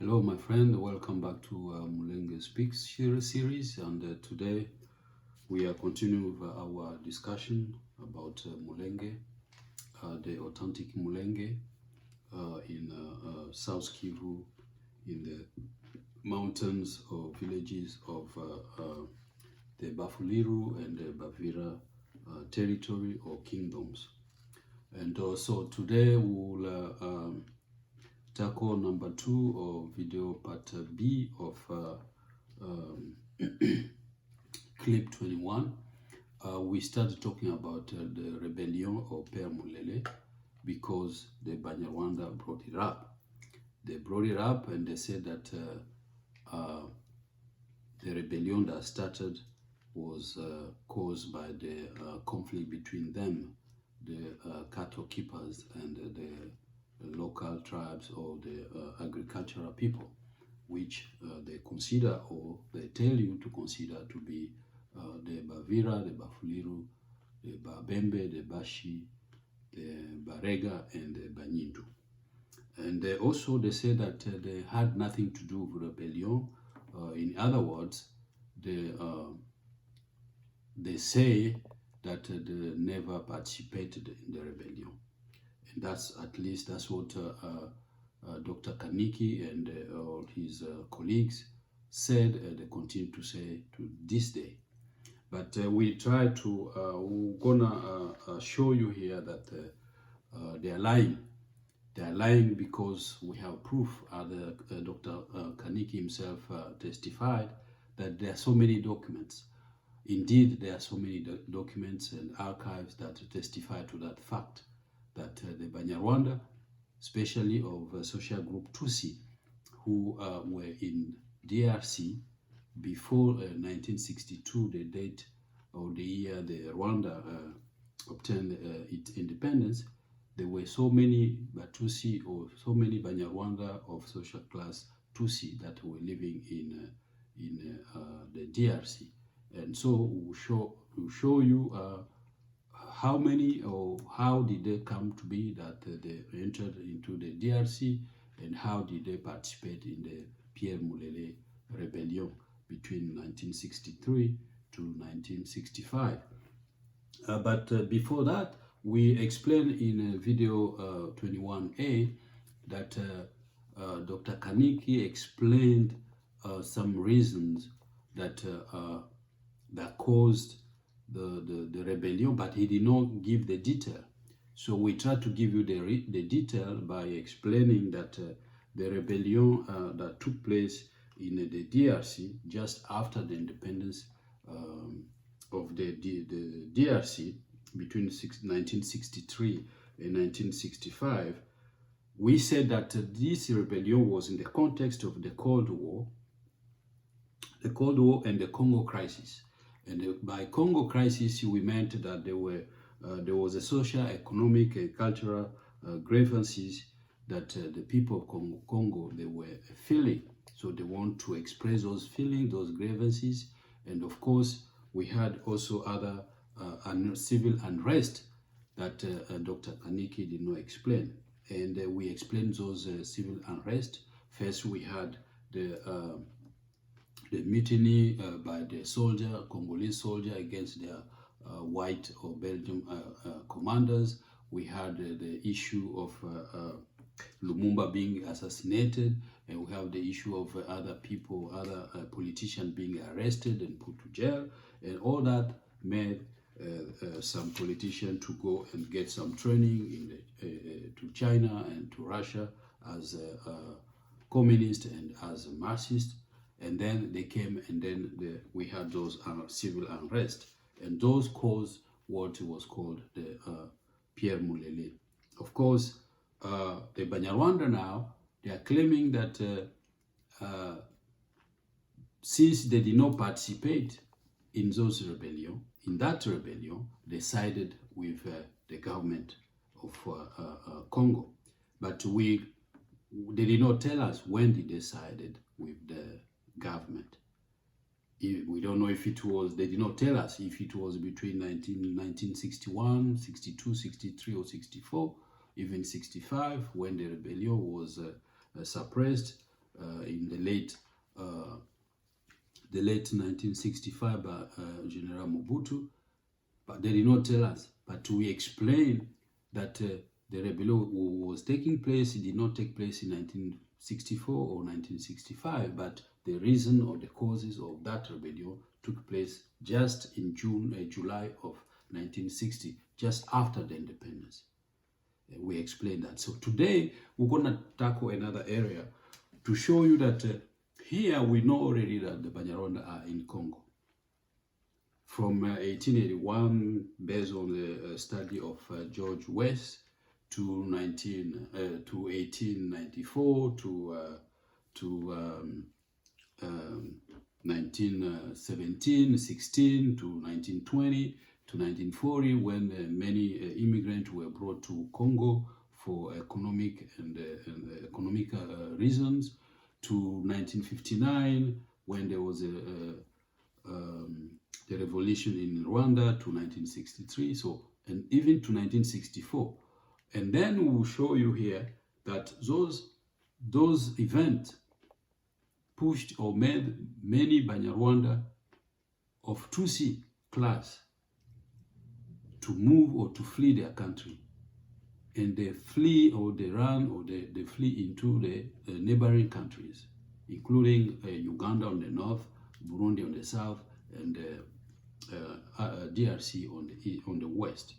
Hello, my friend. Welcome back to Mulenge Speaks series. And today we are continuing with our discussion about Mulenge, the authentic Mulenge in South Kivu, in the mountains or villages of the Bafuliru and the Bavira territory or kingdoms. And so today we will tackle number 2 of video part B of clip 21. We started talking about the rebellion of Père Mulele because the Banyarwanda brought it up. They brought it up and they said that the rebellion that started was caused by the conflict between them, the cattle keepers and the local tribes or the agricultural people, which they consider or they tell you to consider to be the Bavira, the Bafuliru, the Babembe, the Bashi, the Barega, and the Banyindu. And also they say that they had nothing to do with rebellion. In other words, they say that they never participated in the rebellion. And that's what Dr. Kaniki and all his colleagues said, they continue to say to this day. But we try to, we're gonna show you here that they are lying. They are lying because we have proof. Dr. Kaniki himself testified that there are so many documents. Indeed, there are so many documents and archives that testify to that fact, that the Banyarwanda, especially of social group Tutsi, who were in DRC before 1962, the date or the year the Rwanda obtained its independence. There were so many Tutsi or so many Banyarwanda of social class Tutsi that were living in the DRC, and so we'll show you how many or how did they come to be that they entered into the DRC, and how did they participate in the Pierre Mulele rebellion between 1963 to 1965. But before that, we explained in video 21A that Dr. Kaniki explained some reasons that that caused the rebellion, but he did not give the detail. So we try to give you the detail by explaining that the rebellion that took place in the DRC just after the independence of the DRC between 1963 and 1965, we said that this rebellion was in the context of the Cold War and the Congo crisis. And by Congo crisis, we meant that there was a social, economic, and cultural grievances that the people of Congo they were feeling. So they want to express those feelings, those grievances. And of course, we had also other civil unrest that Dr. Kaniki did not explain. And we explained those civil unrest. First, we had the mutiny by the Congolese soldier against their white or Belgian commanders. We had the issue of Lumumba being assassinated, and we have the issue of other people, other politicians being arrested and put to jail, and all that made some politicians to go and get some training in to China and to Russia as communist and as Marxist. And then they came, and then we had those civil unrest, and those caused what was called the Pierre Mulele. Of course, the Banyarwanda now, they are claiming that since they did not participate in that rebellion, they sided with the government of Congo. But they did not tell us when they sided with the government. We don't know if it was, they did not tell us if it was between 1961, 62, 63, or 64, even 65, when the rebellion was suppressed in the late 1965 by General Mobutu, but they did not tell us. But we explained that the rebellion was taking place. It did not take place in 1964 or 1965, but the reason or the causes of that rebellion took place just in July of 1960, just after the independence. We explained that. So today we're going to tackle another area to show you that here we know already that the Banyarwanda are in Congo. From 1881, based on the study of George West, to 1894, to 1917, 16, to 1920, to 1940, when many immigrants were brought to Congo for economic and economic reasons, to 1959, when there was the revolution in Rwanda, to 1963, so, and even to 1964. And then we will show you here that those events pushed or made many Banyarwanda of Tutsi class to move or to flee their country. And they flee or they run or they flee into the neighboring countries, including Uganda on the north, Burundi on the south, and DRC on the west.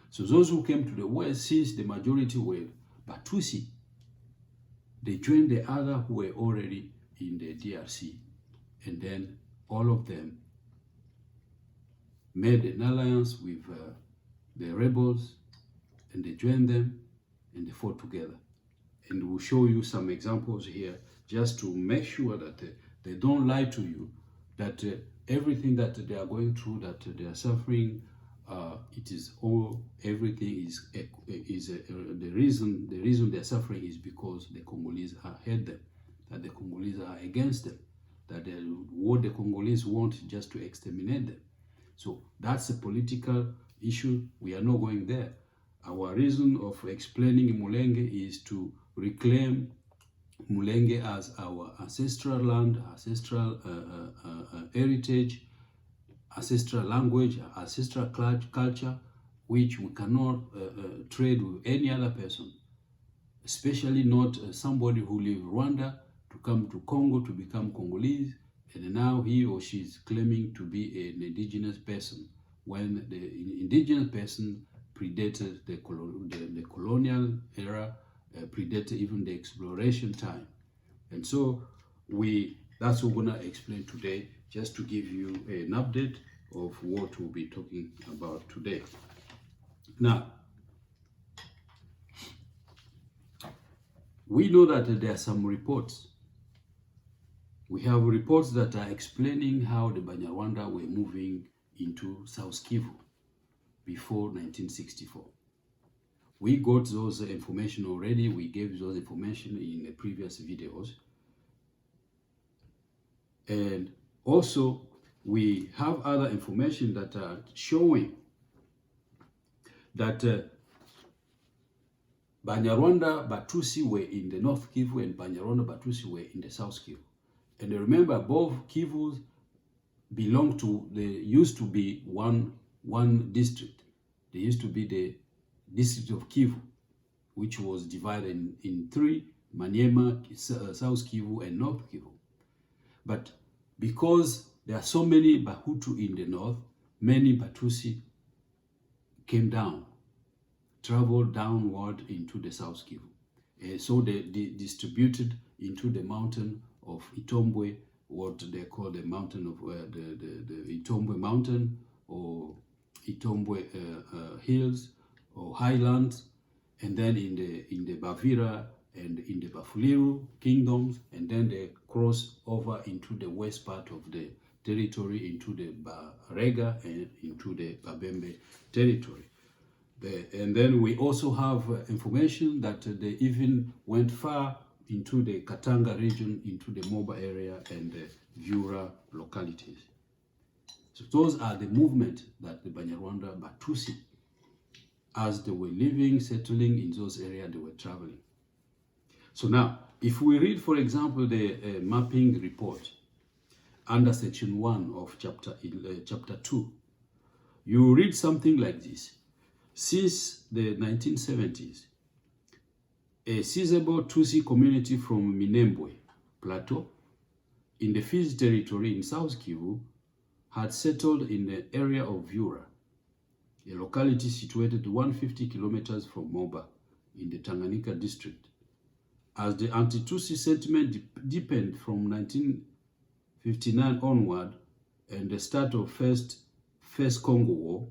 So those who came to the west, since the majority were Batusi, they joined the other who were already in the DRC. And then all of them made an alliance with the rebels, and they joined them and they fought together. And we'll show you some examples here just to make sure that they don't lie to you, that everything that they are going through, that they are suffering, it is all, everything is the reason they are suffering is because the Congolese hate them, that the Congolese are against them, that what the Congolese want just to exterminate them. So that's a political issue. We are not going there. Our reason of explaining Mulenge is to reclaim Mulenge as our ancestral land, ancestral heritage, ancestral language, ancestral culture, which we cannot trade with any other person, especially not somebody who lives in Rwanda to come to Congo to become Congolese, and now he or she is claiming to be an indigenous person, when the indigenous person predated the colonial era, predated even the exploration time. And so that's what we're going to explain today, just to give you an update of what we'll be talking about today. Now, we know that there are some reports. We have reports that are explaining how the Banyarwanda were moving into South Kivu before 1964. We got those information already. We gave those information in the previous videos. And also, we have other information that are showing that Banyarwanda Batusi were in the North Kivu and Banyarwanda Batusi were in the South Kivu. And remember, both Kivus belong to, they used to be one district. They used to be the district of Kivu, which was divided in three: Maniema, South Kivu, and North Kivu. But because there are so many Bahutu in the north, many Batusi came down, traveled downward into the South Kivu. So they distributed into the mountain of Itombwe, what they call the mountain of the Itombwe mountain, or Itombwe hills, or highlands, and then in the Bavira and in the Bafuliru kingdoms, and then they cross over into the west part of the territory, into the Barega and into the Babembe territory. And then we also have information that they even went far into the Katanga region, into the Moba area and the Viura localities. So those are the movement that the Banyarwanda Batusi, as they were living, settling in those areas, they were traveling. So now, If we read, for example, the mapping report under section 1 of chapter 2, you read something like this. Since the 1970s, a sizable Tutsi community from Minembwe Plateau in the Fizi territory in South Kivu had settled in the area of Vyura, a locality situated 150 kilometers from Moba in the Tanganyika district. As the anti-Tutsi sentiment deepened from 1959 onward and the start of First Congo War,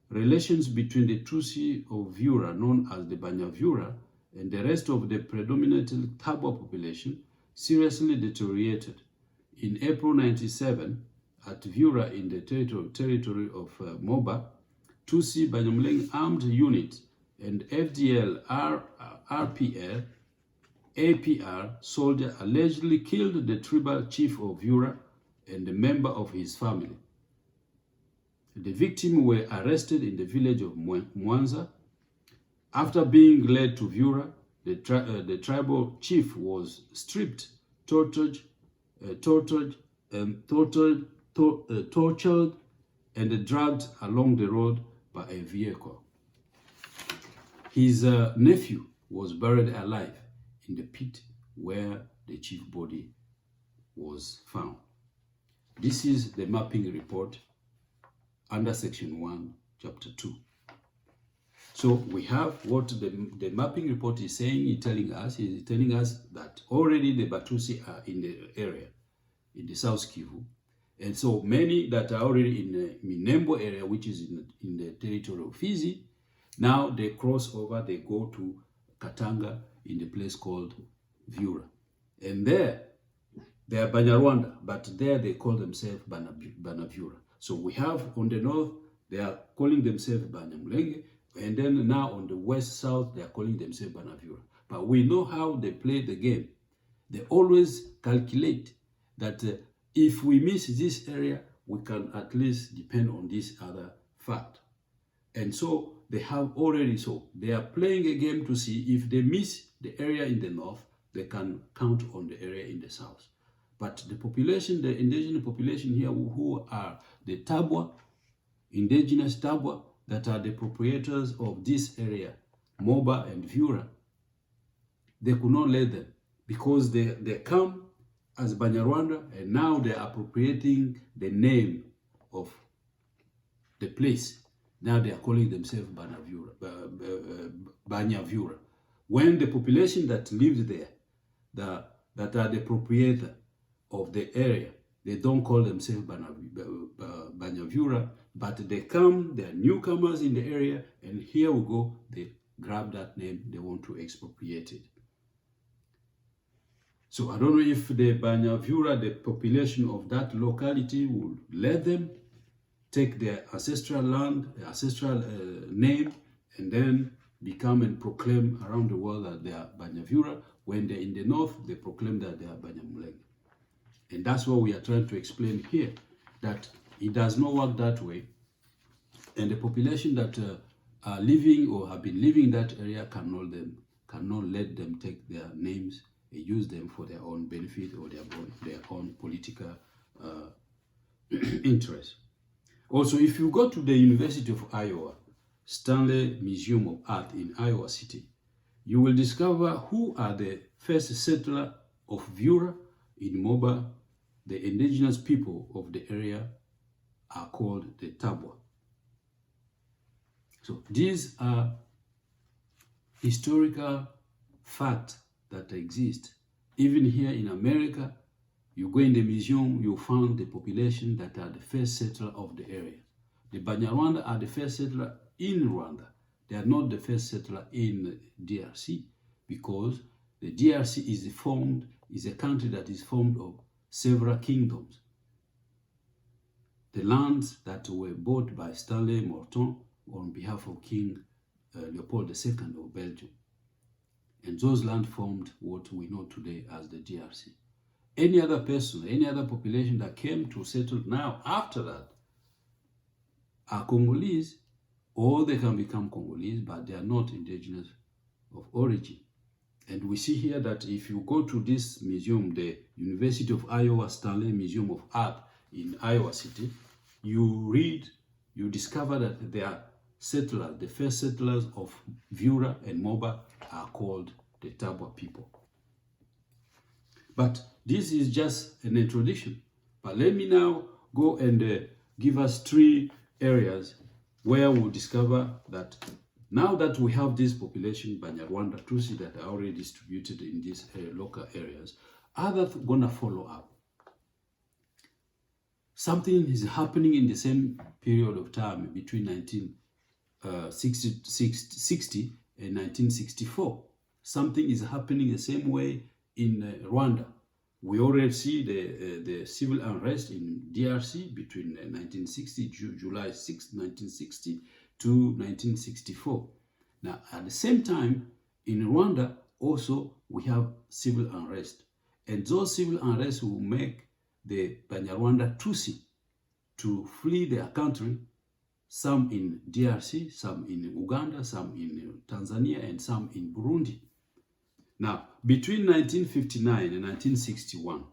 relations between the Tutsi of Vyura, known as the Banyavyura, and the rest of the predominantly Tabwa population seriously deteriorated. In April 1997, at Vyura in the territory of Moba, Tutsi Banyamulenge armed unit and FDL RPL APR soldier allegedly killed the tribal chief of Vyura and a member of his family. The victims were arrested in the village of Mwanza. After being led to Vyura, the tribal chief was stripped, tortured, and dragged along the road by a vehicle. His nephew was buried alive in the pit where the chief body was found. This is the mapping report under section 1, chapter 2. So we have what the mapping report is saying, is telling us that already the Batusi are in the area, in the South Kivu. And so many that are already in the Minembwe area, which is in the territory of Fizi, now they cross over, they go to Katanga in the place called Vyura. And there, they are Banyarwanda, but there they call themselves Banavyura. So we have on the north, they are calling themselves Banyamulenge, and then now on the west-south, they are calling themselves Banavyura. But we know how they play the game. They always calculate that if we miss this area, we can at least depend on this other fact. And so they have already, they are playing a game to see if they miss the area in the north, they can count on the area in the south. But the population, the indigenous population here, who are the Tabwa, indigenous Tabwa, that are the proprietors of this area, Moba and Vyura, they could not let them because they come as Banyarwanda and now they are appropriating the name of the place. Now they are calling themselves Banyavyura. When the population that lives there, that are the proprietor of the area, they don't call themselves Banyavyura, but they come, they are newcomers in the area, and here we go, they grab that name, they want to expropriate it. So I don't know if the Banyavyura, the population of that locality, will let them take their ancestral land, ancestral name, and then become and proclaim around the world that they are Banyavyura. When they're in the north, they proclaim that they are Banyamulenge. And that's what we are trying to explain here, that it does not work that way. And the population that are living or have been living in that area cannot let them take their names and use them for their own benefit or their own political interest. Also, if you go to the University of Iowa, Stanley Museum of Art in Iowa City, you will discover who are the first settlers of Vyura in Moba. The indigenous people of the area are called the Tabwa. So these are historical facts that exist. Even here in America, you go in the museum, you find the population that are the first settler of the area. The Banyarwanda are the first settler in Rwanda. They are not the first settler in DRC because the DRC is a country that is formed of several kingdoms. The lands that were bought by Stanley Morton on behalf of King Leopold II of Belgium. And those lands formed what we know today as the DRC. Any other person, any other population that came to settle now after that are Congolese, or they can become Congolese, but they are not indigenous of origin. And we see here that if you go to this museum, the University of Iowa Stanley Museum of Art in Iowa City, you discover that they are settlers, the first settlers of Viura and Moba are called the Tabwa people. But this is just an introduction. But let me now go and give us 3 areas where we'll discover that now that we have this population, Banyarwanda, Tutsi, that are already distributed in these local areas, others gonna follow up. Something is happening in the same period of time between 1960 and 1964. Something is happening the same way in Rwanda. We already see the civil unrest in DRC between 1960, July 6, 1960 to 1964. Now, at the same time, in Rwanda, also, we have civil unrest. And those civil unrest will make the Banyarwanda Tutsi to flee their country, some in DRC, some in Uganda, some in Tanzania, and some in Burundi. Now, between 1959 and 1961,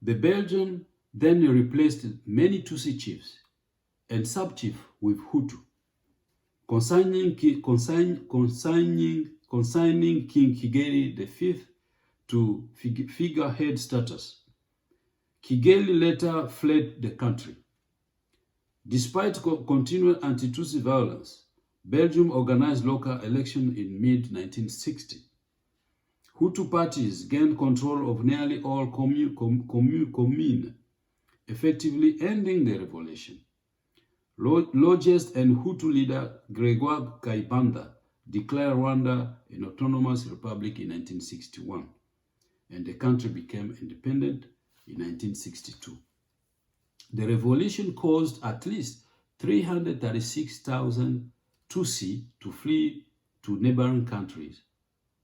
the Belgian then replaced many Tutsi chiefs and sub-chiefs with Hutu, consigning King Kigeli V to figurehead status. Kigeli later fled the country. Despite continual anti-Tutsi violence, Belgium organized local elections in mid-1960. Hutu parties gained control of nearly all communes, effectively ending the revolution. Logist and Hutu leader Gregoire Kayibanda declared Rwanda an autonomous republic in 1961, and the country became independent in 1962. The revolution caused at least 336,000 Tutsi to flee to neighboring countries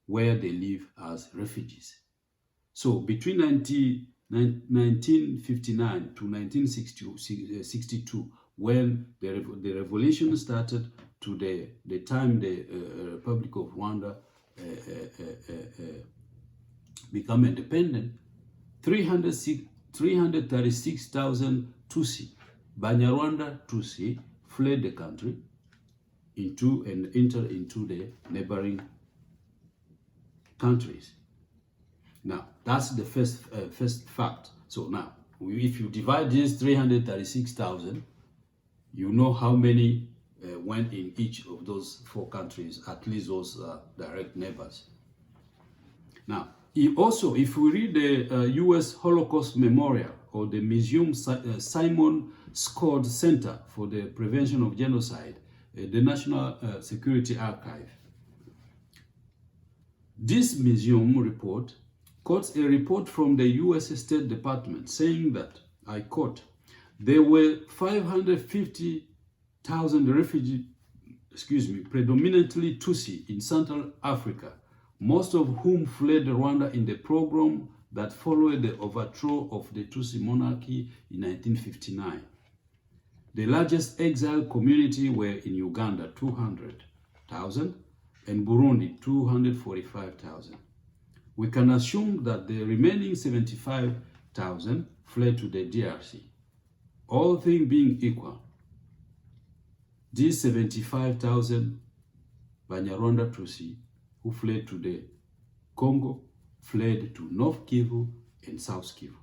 where they live as refugees. So between 1959 to 1962, when the revolution started to the time the Republic of Rwanda became independent, 336,000 Tutsi, Banyarwanda Tutsi, fled the country and entered into the neighboring countries. Now, that's the first fact. So now, if you divide these 336,000, you know how many went in each of those 4 countries, at least those direct neighbors. Now, also, if we read the U.S. Holocaust Memorial or the Museum Simon Skjold Center for the Prevention of Genocide, the National Security Archive, this museum report quotes a report from the U.S. State Department saying that, I quote, there were 550,000 refugees, predominantly Tutsi in Central Africa, most of whom fled Rwanda in the pogrom that followed the overthrow of the Tutsi monarchy in 1959. The largest exile community were in Uganda, 200,000, and Burundi, 245,000. We can assume that the remaining 75,000 fled to the DRC. All things being equal, these 75,000 Banyarwanda Tutsi who fled to the Congo fled to North Kivu and South Kivu.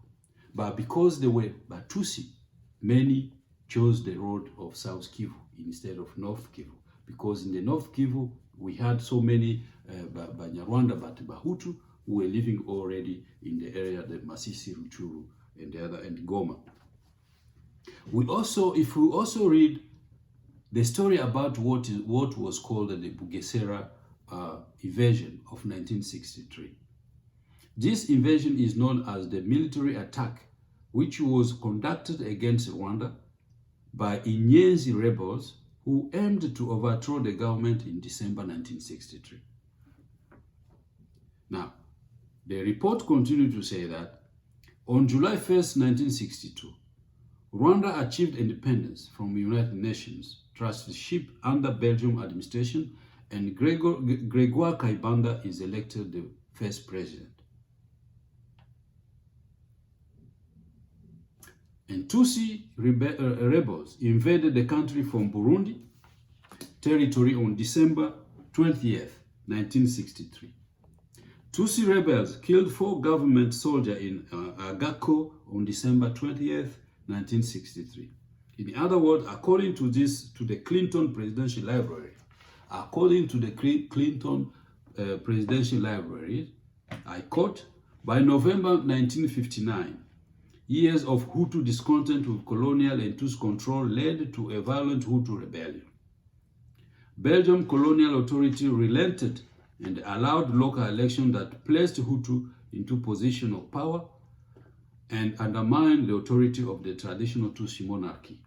But because they were Tutsi, many chose the road of South Kivu instead of North Kivu. Because in the North Kivu, we had so many Banyarwanda, but Bahutu, who were living already in the area, the Masisi, Ruchuru, and the other, and Goma. If we also read the story about what was called the Bugesera invasion of 1963. This invasion is known as the military attack, which was conducted against Rwanda by Inyenzi rebels who aimed to overthrow the government in December 1963. Now, the report continued to say that on July 1st, 1962, Rwanda achieved independence from the United Nations trusteeship under Belgium administration and Gregoire Kayibanda is elected the first president. And Tutsi rebels invaded the country from Burundi territory on December 20th, 1963. Tutsi rebels killed 4 government soldiers in Agako on December 20th, 1963. In other words, according to the Clinton Presidential Library, I quote, by November 1959, years of Hutu discontent with colonial and Tutsi control led to a violent Hutu rebellion. Belgium colonial authority relented and allowed local elections that placed Hutu into position of power and undermined the authority of the traditional Tutsi monarchy.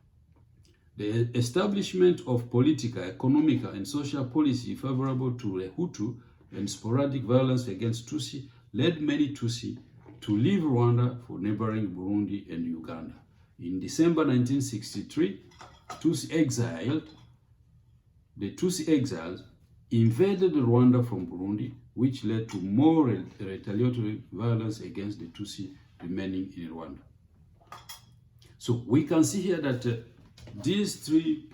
The establishment of political, economic, and social policy favorable to the Hutu and sporadic violence against Tutsi led many Tutsi to leave Rwanda for neighboring Burundi and Uganda. In December 1963, the Tutsi exiles invaded Rwanda from Burundi, which led to more retaliatory violence against the Tutsi remaining in Rwanda. So we can see here that these three